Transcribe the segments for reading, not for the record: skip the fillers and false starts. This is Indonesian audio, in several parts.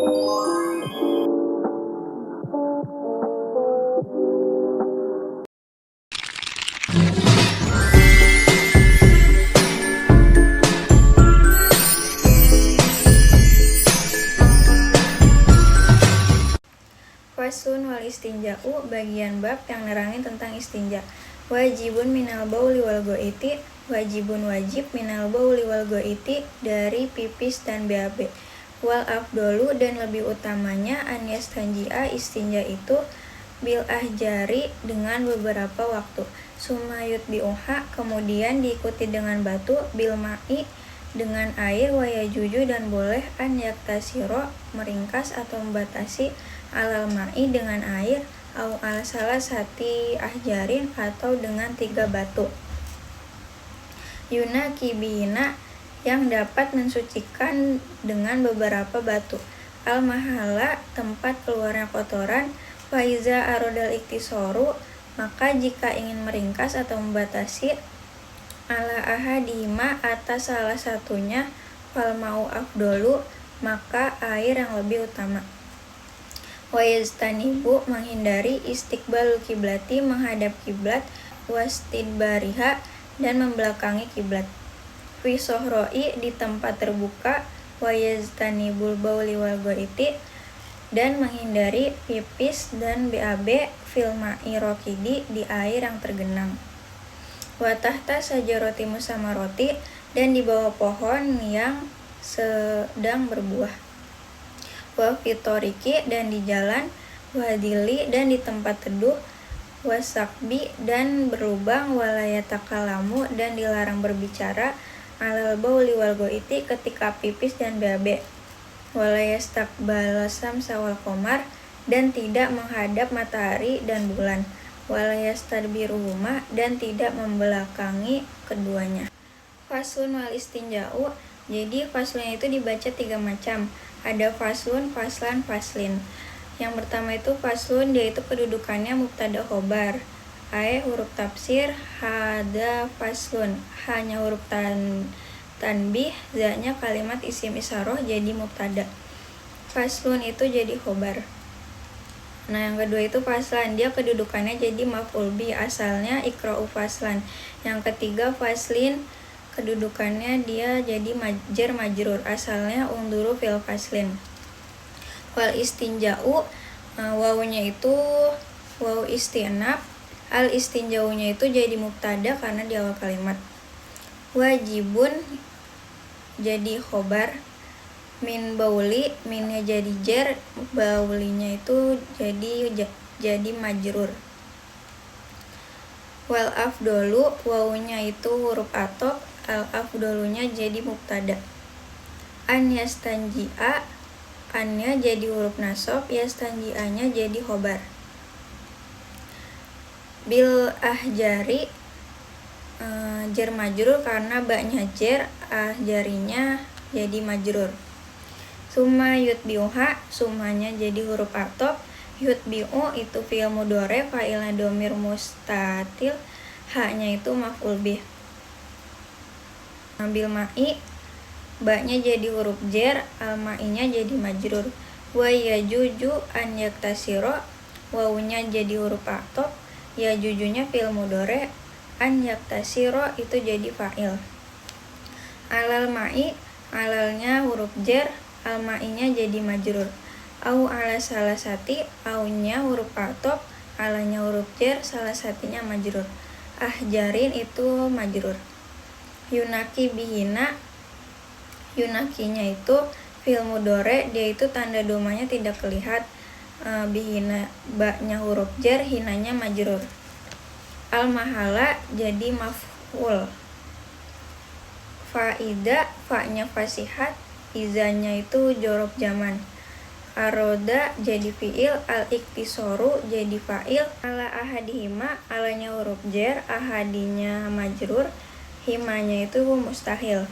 Faslun wal istinja'u, bagian bab yang nerangin tentang istinja. Wajibun minal bauli wal go'iti, wajibun wajib minal bauli wal go'iti, dari pipis dan BAB. Wal afdolu, dan lebih utamanya, an yastanji'a, istinja itu bil ahjari, dengan beberapa waktu. Sumayut bi'uha, kemudian diikuti dengan batu, bil ma'i, dengan air, wayajuju, dan boleh an yaktasiro, meringkas atau membatasi, alal ma'i, dengan air, au al salah sati ahjarin, atau dengan 3 batu. Yuna kibina, yang dapat mensucikan dengan beberapa batu. Al mahala, tempat keluarnya kotoran. Faiza arodal iktisoru, maka jika ingin meringkas atau membatasi, ala ahadima, atas salah satunya, fal ma'u afdolu, maka air yang lebih utama. Wayastanibu, menghindari, istiqbalul kiblati, menghadap kiblat, wastidbariha, dan membelakangi kiblat. Fi sohroi, di tempat terbuka, wayastanibul bauli wal go'iti, dan menghindari pipis dan BAB, fil ma'i rokidi, di air yang tergenang. Watahta sajaroti musamaroti, dan di bawah pohon yang sedang berbuah. Wa fitoriki, dan di jalan. Wadili, dan di tempat teduh. Wasakbi, dan berlubang. Walayatakalamu, dan dilarang berbicara. Alal bauli wal go'iti, ketika pipis dan BAB. Walayastakbalasam sawal komar, dan tidak menghadap matahari dan bulan. Walayastadbiruhuma, dan tidak membelakangi keduanya. Faslun wal istinja'u, jadi faslun itu dibaca 3 macam. Ada faslun, faslan, faslin. Yang pertama itu faslun, dia itu kedudukannya mubtada khobar. Huruf tafsir, hada faslun. Hanya huruf tanbih, za-nya kalimat isim isaroh jadi mubtada. Faslun itu jadi khobar. Nah, yang kedua itu faslan, dia kedudukannya jadi maf'ul bi, asalnya ikra'u faslan. Yang ketiga faslin, kedudukannya dia jadi jar majrur, asalnya unduru fil faslin. Wal istinja'u, wawunya itu wawu istinaf, al istinja'unya itu jadi mubtada karena di awal kalimat. Wajibun jadi khobar, min bauli, minnya jadi jar, baulinya itu jadi majrur. Wal afdolu, wawunya itu huruf atop, al afdolunya jadi mubtada. An yastanji'a, annya jadi huruf nasab, yastanji'anya jadi khobar. Bil ahjari, jar majrur karena baknya jar, ahjarinya jadi majrur. Summa yutbi'uha, sumanya jadi huruf atop, yutbi'u itu fi'il mudhari, fa'ilnya dhamir mustatil, haknya itu maf'ul bih. Bil ma'i, baknya jadi huruf jar, al ma'inya jadi majrur. Wa yajuju an yaktasiro, wawunya jadi huruf atop, yajujunya fi'il mudhari, an yaktasiro itu jadi fa'il. Alal ma'i, alalnya huruf jar, al ma'inya jadi majrur. Au ala salah sati, aunya huruf atop, alanya huruf jar, salah satinya majrur. Ahjarin itu majrur. Yunaki bihina, yunakinya itu fi'il mudhari, dia itu tanda domanya tidak terlihat. Bihina, baknya huruf jar, hinanya majrur. Al mahala jadi maf'ul. Faida, fa-nya fasihat, izanya itu jorob zaman. Aroda jadi fi'il, al iktisoru jadi fa'il. Ala ahadihima, alanya huruf jar, ahadinya majrur, himanya itu mustahil.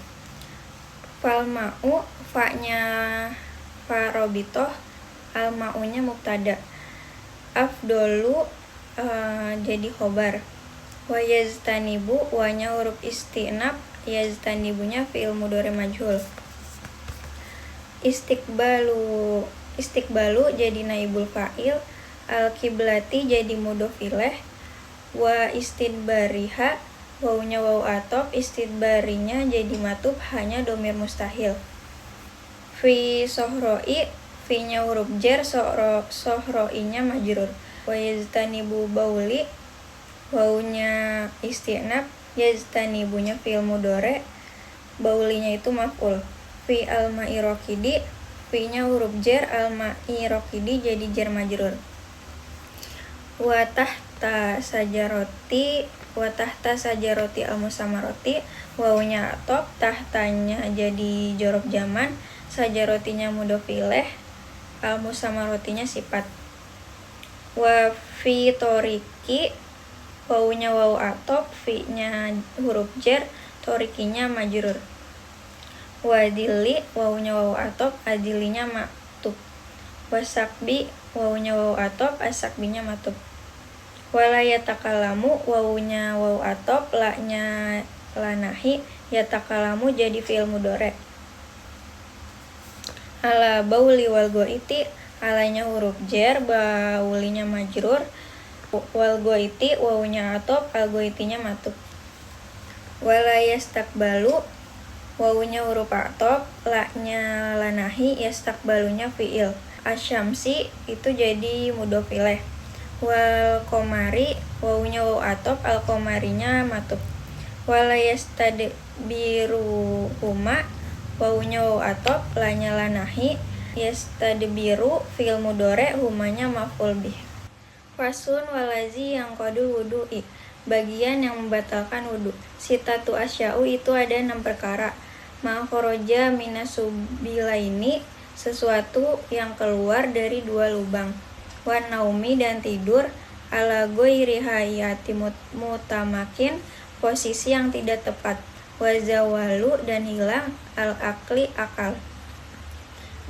Fal ma'u, fa-nya farobitoh, al ma'unya mubtada. Afdolu jadi khobar. Wa yaztanibu, wa-nya huruf istinaf, yaztanibunya fi'il mudhari majhul. Istiqbalu istiqbalu jadi naibul fa'il, al-kiblati jadi mudhof ilaih, wa istidbariha wawunya waw atop, istidbarinya jadi matub, hanya domir mustahil. Fi sohroi, fi-nya huruf jar, sohroi-nya majrur. Wa yaztanibu bauli, wawunya istinab, yaztanibunya fi'il mudhari, baulinya itu maf'ul. Fi al-ma'i raqidi, fi-nya huruf jar, al-ma'i raqidi jadi jar majrur. Wa tahta sajaroti, wa tahta sajaroti al-musamaroti, wawunya atop, tahtanya jadi jorof jaman, sajarotinya mudhof ilaih, al-musamarotinya sifat. Wa fi toriki, wawunya waw atop, fi-nya huruf jar, torikinya majrur. Wa adili, wawunya waw atop, adilinya maktub. Wa sakbi, wawunya waw atop, asakbinya matub. Wala yatakalamu, wawunya waw atop, la-nya lanahi, yatakalamu jadi fi'il mudhari. Ala bauli wal goiti, alanya huruf jar, baulinya majrur, wal goiti wawunya atop, al goitinya matub. Wala yastakbalu, wawunya huruf atop, la-nya lanahi, yastakbalunya fi'il. Asyamsi itu jadi mudhof ilaih. Wal komari, wawunya waw atop, al komarinya matub. Wala yastadbiruhuma, wawunya waw atop, la-nya lanahi, yastadbiru fi'il mudhari, humanya maf'ul bih. Fasun walazi yang qadul wudu'i, bagian yang membatalkan wudu. Sitatu asya'u itu ada 6 perkara. Ma kharaja minasubilaini, sesuatu yang keluar dari 2 lubang. Wa naumi, dan tidur, ala ghairi hayati mutamakin, posisi yang tidak tepat. Wa zawalu, dan hilang, al-akli, akal.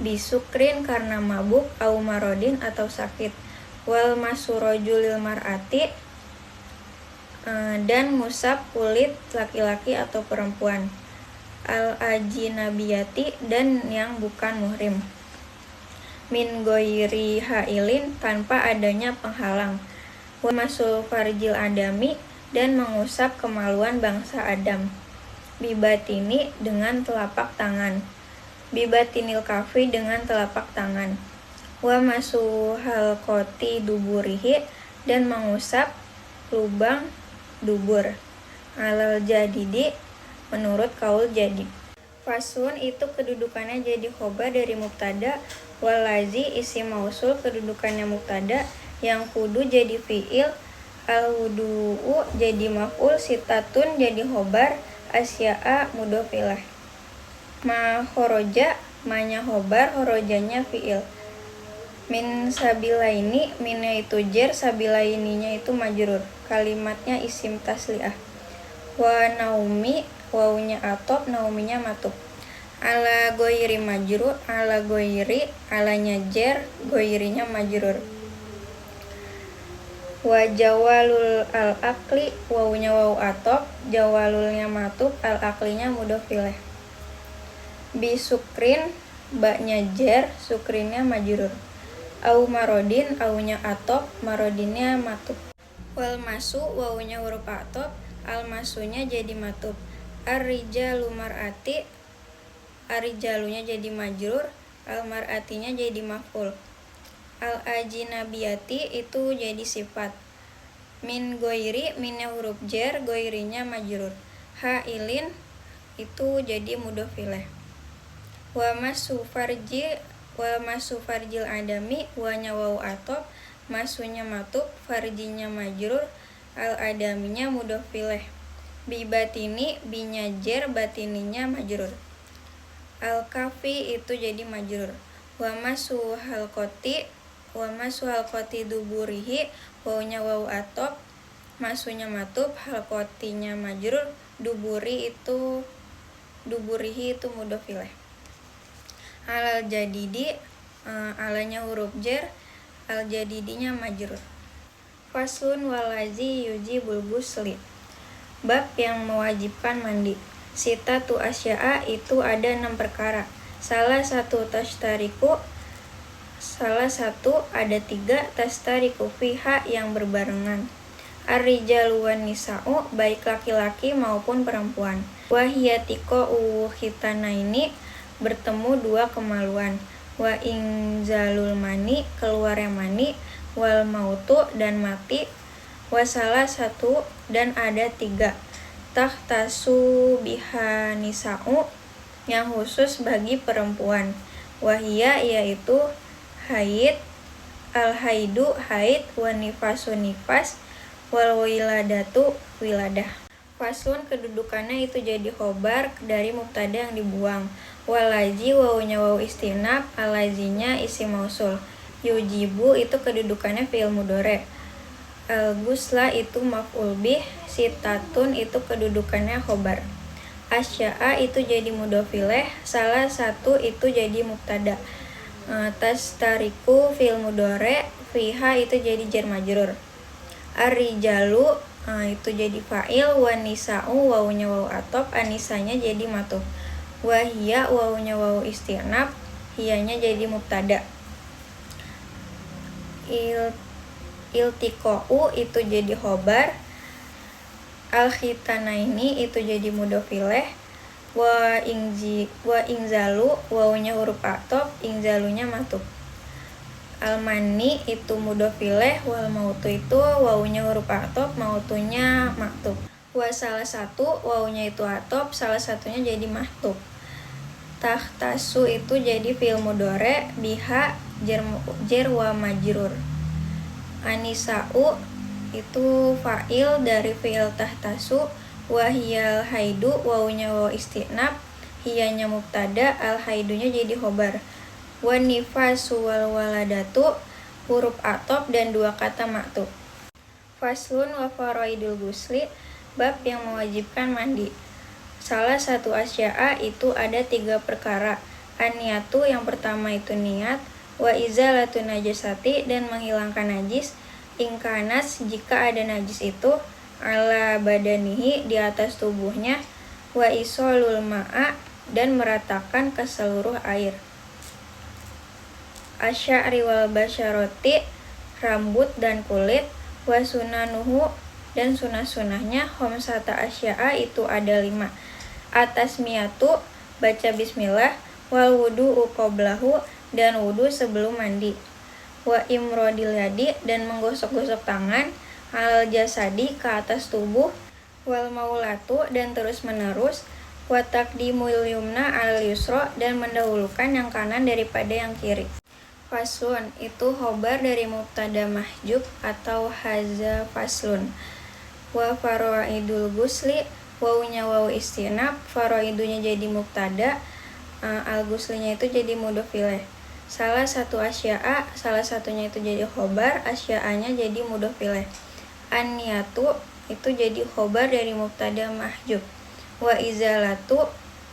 Bisukrin, karena mabuk, au marodin, atau sakit. Wal masurojulil mar'ati, dan ngusap kulit laki-laki atau perempuan. Al-ajinabiyati, dan yang bukan muhrim. Min ghairi hailin, tanpa adanya penghalang. Wa masul farjil adami, dan mengusap kemaluan bangsa Adam. Bibatini, dengan telapak tangan. Bibatinil kafi, dengan telapak tangan. Wa masu halqoti duburihi, dan mengusap lubang dubur. Alal jadidi, menurut kaul jadid. Fasun itu kedudukannya jadi khobar dari mubtada, walazi isim mausul kedudukannya mubtada, yang kudu jadi fi'il, al-wudu'u jadi maf'ul, sitatun jadi khobar, asya'a mudhof ilaih. Ma khoroja, ma-nya khobar, khorojanya fi'il. Min sabilaini, minnya itu jar, sabilaininya itu majrur, kalimatnya isim tasliah. Wa naumi, wawunya atop, nauminya matub. Ala ghairi majrur, ala ghairi, alanya jar, ghairinya majrur. Wa jawalul al-akli, wawunya waw atop, jawalulnya matub, al-aklinya mudhof ilaih. Bisukrin, ba-nya jar, sukrinnya majrur. Au marodin, aunya atop, marodinnya matub. Wal masu, wawunya huruf atop, al masunya jadi matub. Ar-rijalu mar'ati, ar-rijalunya jadi majrur, al mar'atinya jadi maf'ul. Al ajinabiyati itu jadi sifat. Min ghairi, minnya huruf jar, ghairinya majrur. Hailin itu jadi mudhof ilaih. Wa masu farjil adami, wa-nya waw atop, masunya matub, farjinya majrur, al-adaminya mudhof ilaih. Bi batini, binya jar, batininya majrur. Al-kafi itu jadi majrur. Wa masu halqoti, wa masu halqoti duburihi, wawunya waw atop, masunya matub, halqotinya majrur, duburihi itu mudhof ilaih. Alal jadidi, alanya huruf jar, al jadidinya majrur. Faslun walazi yujibul ghusli, bab yang mewajibkan mandi. Sitatu asya'a itu ada 6 perkara. Salah satu tashtariku, Salah satu ada 3 tastariku fiha yang berbarengan. Ar-rijalu wan nisa'u, baik laki-laki maupun perempuan. Wahiyatiko ini bertemu 2 kemaluan. Wa inzalul mani, keluarnya mani. Wal mautu, dan mati. Wa salah satu, dan ada 3 tahtasu biha nisa'u, yang khusus bagi perempuan. Wahia, yaitu haid, al-haidu haid, wa nifasu nifas, wal wiladatu wiladah. Faslun, kedudukannya itu jadi khobar dari mubtada yang dibuang. Walaji, wawunya wawu istinab, alajinya isim mausul. Yujibu itu kedudukannya fi'il mudhari'. Al-gusla itu maf'ul bih. Sitatun itu kedudukannya khobar. Asya'a itu jadi mudhof ilaih. Salah satu itu jadi mubtada. Tastariku fi'il mudhari', fiha itu jadi jar majrur. Ar-rijalu itu jadi fa'il. Wan nisa'u, wawunya wawu atop, anisanya jadi matuf. Wahia, wawunya wawu istinab, hiyanya jadi mubtada. Iltiqa'u itu jadi khobar. Al-khitanaini itu jadi mudhof ilaih. Wa ingzalu, wawunya huruf atop, ingzalunya matuf. Al-mani itu mudhof ilaih. Wal mautu itu wawunya huruf atop, mautunya maktub. Wa salah satu, wawunya itu atop, salah satunya jadi maktub. Tahtasu itu jadi fi'il mudhari', biha jar wa majrur. Anisa'u itu fa'il dari fi'il tahtasu. Wahiyal haidu, wawunya wawu istinab, hiyanya mubtada, al haidunya jadi khobar. Wan nifasu wal waladatu huruf atop dan 2 kata maktub. Faslun wa faraidul gusli, bab yang mewajibkan mandi. Salah satu asya'a itu ada 3 perkara. An-niyatu, yang pertama itu niat. Wa izalatu najasati, dan menghilangkan najis. Ingkanas, jika ada najis itu. Ala badanihi, di atas tubuhnya. Wa isolul ma'a, dan meratakan ke seluruh air. Asy'ari wal basyaroti, rambut dan kulit. Wa sunanuhu, dan sunah-sunahnya. Khamsata asya'a itu ada 5. Atasmiyatu, baca bismillah. Wal wudu'u qablahu, dan wudu sebelum mandi. Wa imrodil yadi, dan menggosok-gosok tangan. Al jasadi, ke atas tubuh. Wal maulatu, dan terus menerus. Wa taqdimul yumna al yusra, dan mendahulukan yang kanan daripada yang kiri. Faslun itu khobar dari mubtada mahjub atau haza faslun. Wa faraidul gusli, wawunya wawu istinab, faraidunya jadi mubtada, al-guslinya itu jadi mudhof ilaih. Salah satu asya'a, salah satunya itu jadi khobar, asya'anya jadi mudhof ilaih. An-niyatu itu jadi khobar dari mubtada mahjub. Wa izalatu,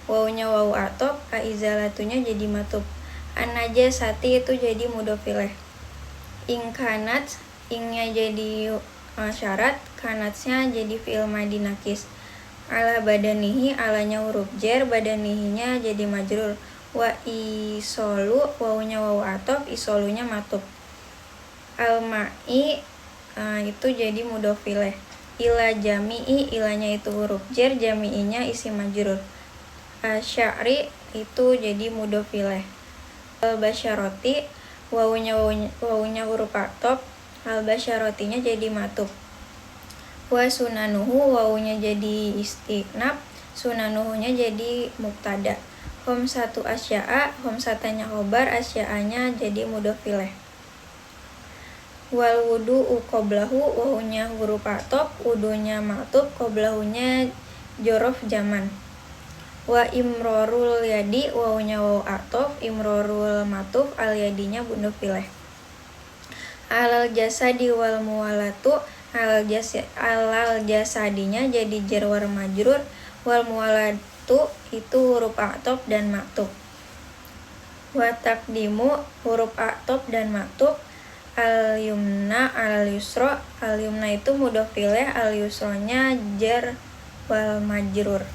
wawunya wawu atop, izalatunya jadi matub. An-najasati itu jadi mudhof ilaih. Ingkanat, ingnya jadi syarat, kanatnya jadi fi'il madi nakis. Ala badanihi, alanya huruf jar, badanihinya jadi majrur. Wa isolu, wawunya wawu atop, isolunya matub. Al-ma'i itu jadi mudhof ilaih. Ila jami'i, ilanya itu huruf jar, jami'inya isim majrur. Asy'ari itu jadi mudhof ilaih. Al-basyaroti, wawunya huruf atop, al-basyarotinya jadi matub. Wa sunanuhu, wawunya jadi istinab, sunanuhunya jadi mubtada. Khamsatu asya'a, khamsatanya khobar, asya'anya jadi mudhof ilaih. Wal wudu'u qablahu, wawunya huruf atop, wudunya maktub, qablahunya jorof zaman. Wa imrorul yadi, wawunya wawu atop, imrorul matuf, al yadinya mudhof ilaih. Alal jasadi wal muwalatu, alal jasadinya jadi jar war majrur. Wal muwalatu itu huruf atop dan maktub. Wa taqdimu, huruf atop dan maktub. Al yumna al yusra, al yumna itu mudhof ilaih, al yusranya jar wal majrur.